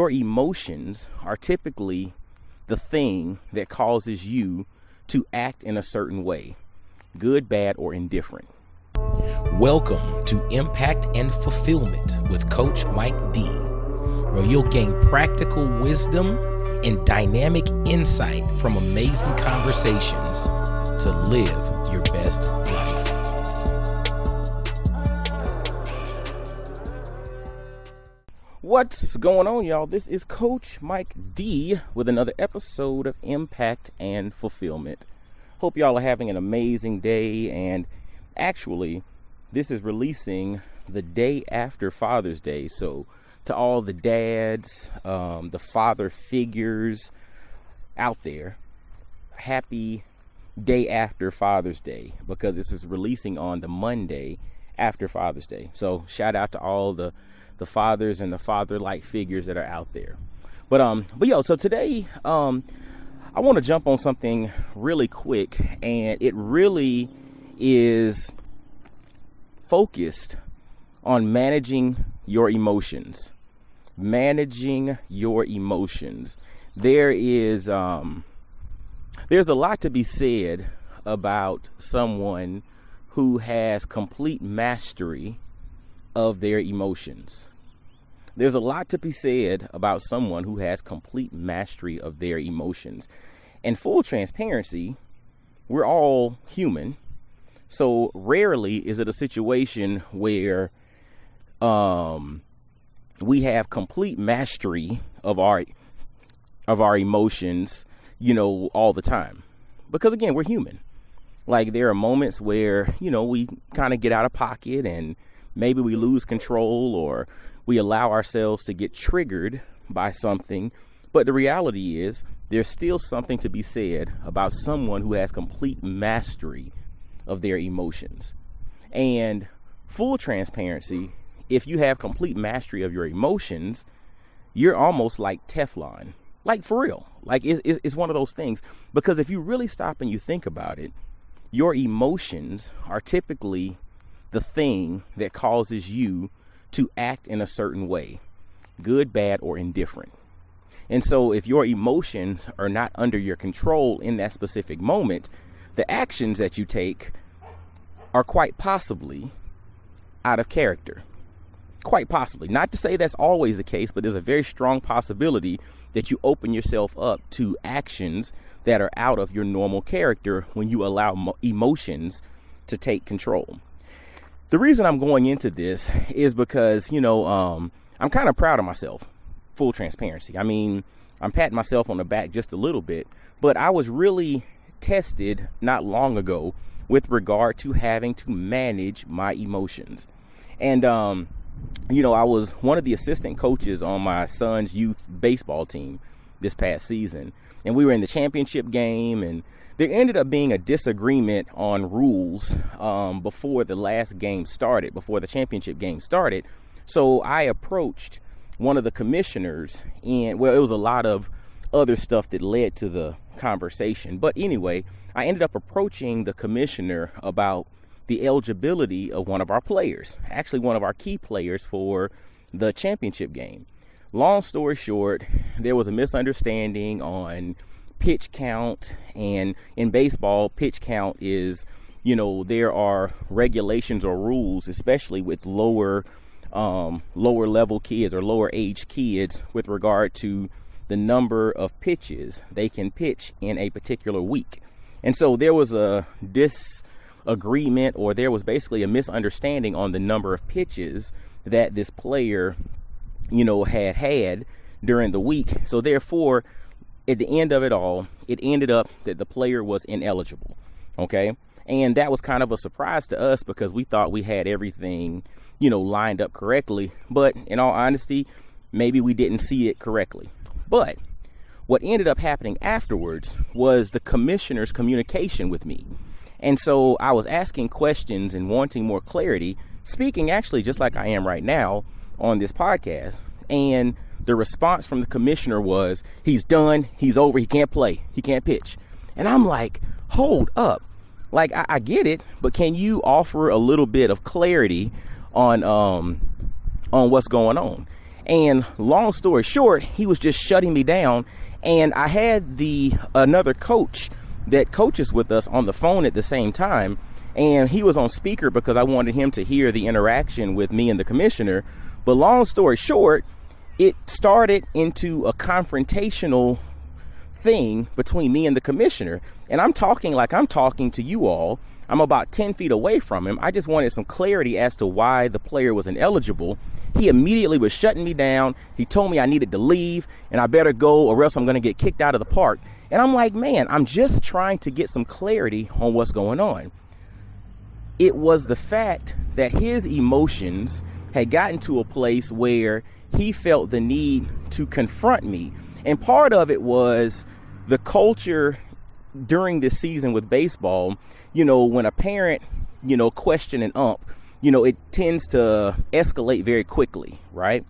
Your emotions are typically the thing that causes you to act in a certain way, good, bad, or indifferent. Welcome to Impact and Fulfillment with Coach Mike D, where you'll gain practical wisdom and dynamic insight from amazing conversations to live your best life. What's going on, y'all? This is Coach Mike D with another episode of Impact and Fulfillment. Hope y'all are having an amazing day, and actually, this is releasing the day after Father's Day. So to all the dads, the father figures out there, happy day after Father's Day, because this is releasing on the Monday after Father's Day. So shout out to all the fathers and the father-like figures that are out there. But so today, I want to jump on something really quick, and it really is focused on managing your emotions. Managing your emotions. There's a lot to be said about someone who has complete mastery of their emotions. There's a lot to be said about someone who has complete mastery of their emotions. And full transparency, we're all human. So rarely is it a situation where we have complete mastery of our emotions, all the time. Because again, we're human. Like, there are moments where, we kind of get out of pocket and maybe we lose control, or we allow ourselves to get triggered by something. But the reality is, there's still something to be said about someone who has complete mastery of their emotions. And full transparency, if you have complete mastery of your emotions, you're almost like Teflon. Like, for real. Like, it's one of those things. Because if you really stop and you think about it, your emotions are typically the thing that causes you to act in a certain way, good, bad, or indifferent. And so if your emotions are not under your control in that specific moment, the actions that you take are quite possibly out of character. Quite possibly. Not to say that's always the case, but there's a very strong possibility that you open yourself up to actions that are out of your normal character when you allow emotions to take control. The reason I'm going into this is because, I'm kind of proud of myself. Full transparency. I mean, I'm patting myself on the back just a little bit, but I was really tested not long ago with regard to having to manage my emotions. And, I was one of the assistant coaches on my son's youth baseball team this past season, and we were in the championship game, and there ended up being a disagreement on rules before the championship game started. So I approached one of the commissioners, and it was a lot of other stuff that led to the conversation. But anyway, I ended up approaching the commissioner about the eligibility of one of our players, actually one of our key players for the championship game. Long story short, there was a misunderstanding on pitch count, and in baseball, pitch count is, there are regulations or rules, especially with lower level kids or lower age kids, with regard to the number of pitches they can pitch in a particular week. And so there was a disagreement, or there was basically a misunderstanding on the number of pitches that this player, had during the week. So therefore, at the end of it all, it ended up that the player was ineligible. Okay. And that was kind of a surprise to us, because we thought we had everything, lined up correctly. But in all honesty, maybe we didn't see it correctly. But what ended up happening afterwards was the commissioner's communication with me. And so I was asking questions and wanting more clarity, speaking actually just like I am right now on this podcast. And the response from the commissioner was, he's done, he's over, he can't play, he can't pitch. And I'm like, hold up. Like, I get it, but can you offer a little bit of clarity on what's going on? And long story short, he was just shutting me down. And I had another coach that coaches with us on the phone at the same time. And he was on speaker because I wanted him to hear the interaction with me and the commissioner. But long story short, it started into a confrontational thing between me and the commissioner. And I'm talking like I'm talking to you all. I'm about 10 feet away from him. I just wanted some clarity as to why the player was ineligible. He immediately was shutting me down. He told me I needed to leave and I better go or else I'm going to get kicked out of the park. And I'm like, man, I'm just trying to get some clarity on what's going on. It was the fact that his emotions had gotten to a place where he felt the need to confront me. And part of it was the culture during this season with baseball. You know, when a parent, question an ump, it tends to escalate very quickly, right?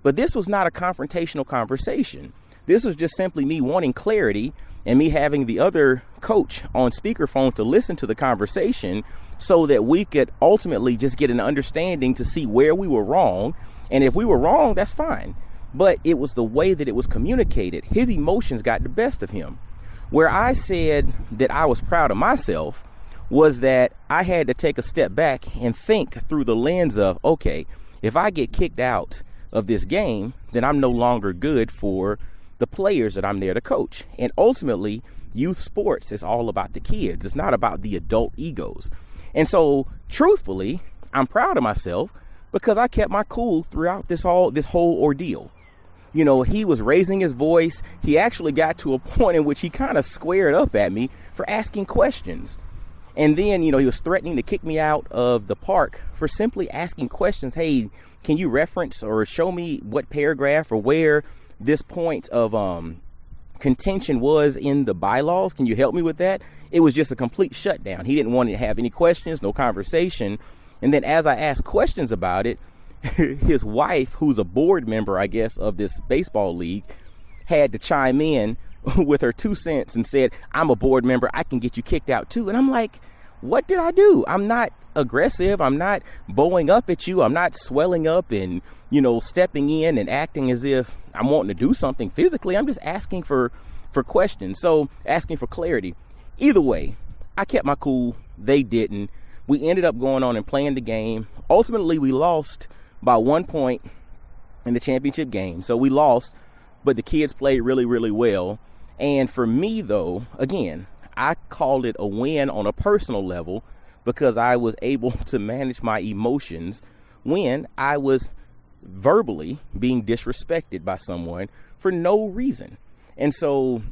But this was not a confrontational conversation. This was just simply me wanting clarity and me having the other coach on speakerphone to listen to the conversation so that we could ultimately just get an understanding to see where we were wrong. And if we were wrong, that's fine. But it was the way that it was communicated. His emotions got the best of him. Where I said that I was proud of myself was that I had to take a step back and think through the lens of, okay, if I get kicked out of this game, then I'm no longer good for the players that I'm there to coach. And ultimately, youth sports is all about the kids. It's not about the adult egos. And so, truthfully, I'm proud of myself because I kept my cool throughout this whole ordeal. He was raising his voice. He actually got to a point in which he kind of squared up at me for asking questions. And then, he was threatening to kick me out of the park for simply asking questions. Hey, can you reference or show me what paragraph or where this point of contention was in the bylaws? Can you help me with that? It was just a complete shutdown. He didn't want to have any questions, no conversation. And then as I asked questions about it, his wife, who's a board member, I guess, of this baseball league, had to chime in with her 2 cents and said, I'm a board member. I can get you kicked out too. And I'm like, what did I do? I'm not aggressive. I'm not bowing up at you. I'm not swelling up and, stepping in and acting as if I'm wanting to do something physically. I'm just asking for questions. So asking for clarity. Either way, I kept my cool. They didn't. We ended up going on and playing the game. Ultimately, we lost by 1 point in the championship game. So we lost, but the kids played really, really well. And for me, though, again, I called it a win on a personal level because I was able to manage my emotions when I was verbally being disrespected by someone for no reason. And so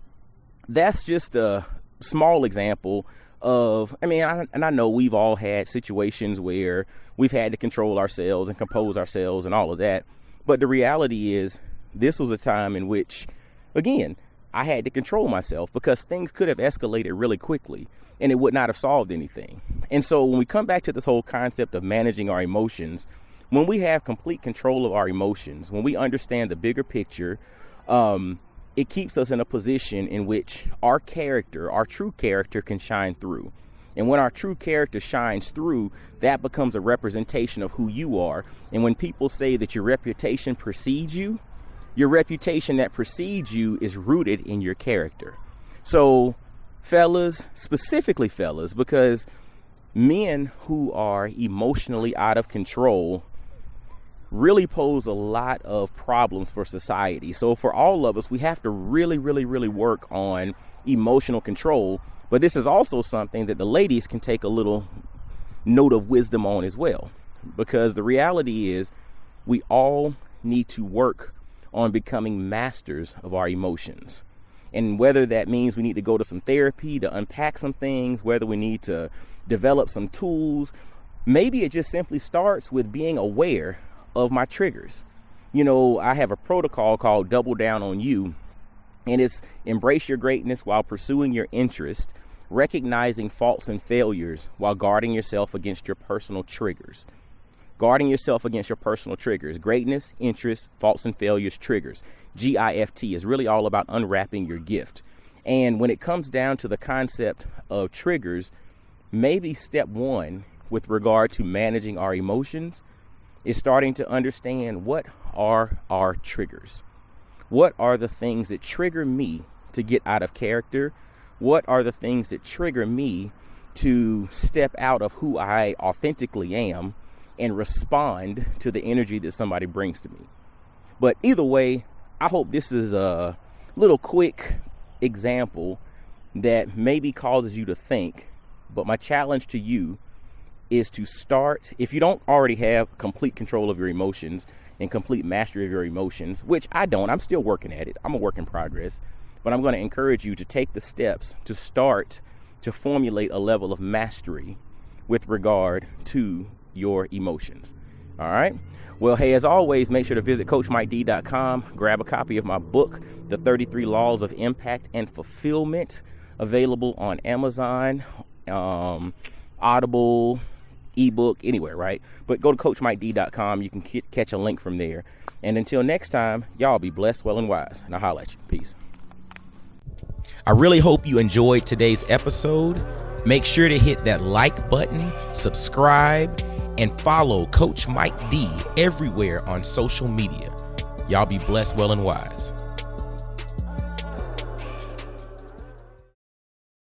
that's just a small example of, I know we've all had situations where we've had to control ourselves and compose ourselves and all of that. But the reality is this was a time in which, again, I had to control myself because things could have escalated really quickly and it would not have solved anything. And so when we come back to this whole concept of managing our emotions, when we have complete control of our emotions, when we understand the bigger picture, it keeps us in a position in which our character, our true character, can shine through. And when our true character shines through, that becomes a representation of who you are. And when people say that your reputation precedes you, your reputation that precedes you is rooted in your character. So fellas, specifically fellas, because men who are emotionally out of control really pose a lot of problems for society. So for all of us, we have to really, really, really work on emotional control. But this is also something that the ladies can take a little note of wisdom on as well. Because the reality is we all need to work on becoming masters of our emotions. And whether that means we need to go to some therapy to unpack some things, whether we need to develop some tools, maybe it just simply starts with being aware of my triggers. I have a protocol called Double Down on You, and it's embrace your greatness while pursuing your interest, recognizing faults and failures while guarding yourself against your personal triggers. Guarding yourself against your personal triggers. Greatness, interest, faults and failures, triggers. GIFT is really all about unwrapping your gift. And when it comes down to the concept of triggers, maybe step one with regard to managing our emotions is starting to understand what are our triggers. What are the things that trigger me to get out of character? What are the things that trigger me to step out of who I authentically am and respond to the energy that somebody brings to me? But either way, I hope this is a little quick example that maybe causes you to think. But my challenge to you is to start, if you don't already have complete control of your emotions and complete mastery of your emotions, which I don't, I'm still working at it. I'm a work in progress. But I'm going to encourage you to take the steps to start to formulate a level of mastery with regard to your emotions. All right. Well, hey, as always, make sure to visit CoachMikeD.com. Grab a copy of my book, The 33 Laws of Impact and Fulfillment, available on Amazon, Audible, ebook, anywhere, right? But go to CoachMikeD.com. You can catch a link from there. And until next time, y'all be blessed, well, and wise. And I'll holler at you. Peace. I really hope you enjoyed today's episode. Make sure to hit that like button, subscribe, and follow Coach Mike D everywhere on social media. Y'all be blessed, well, and wise.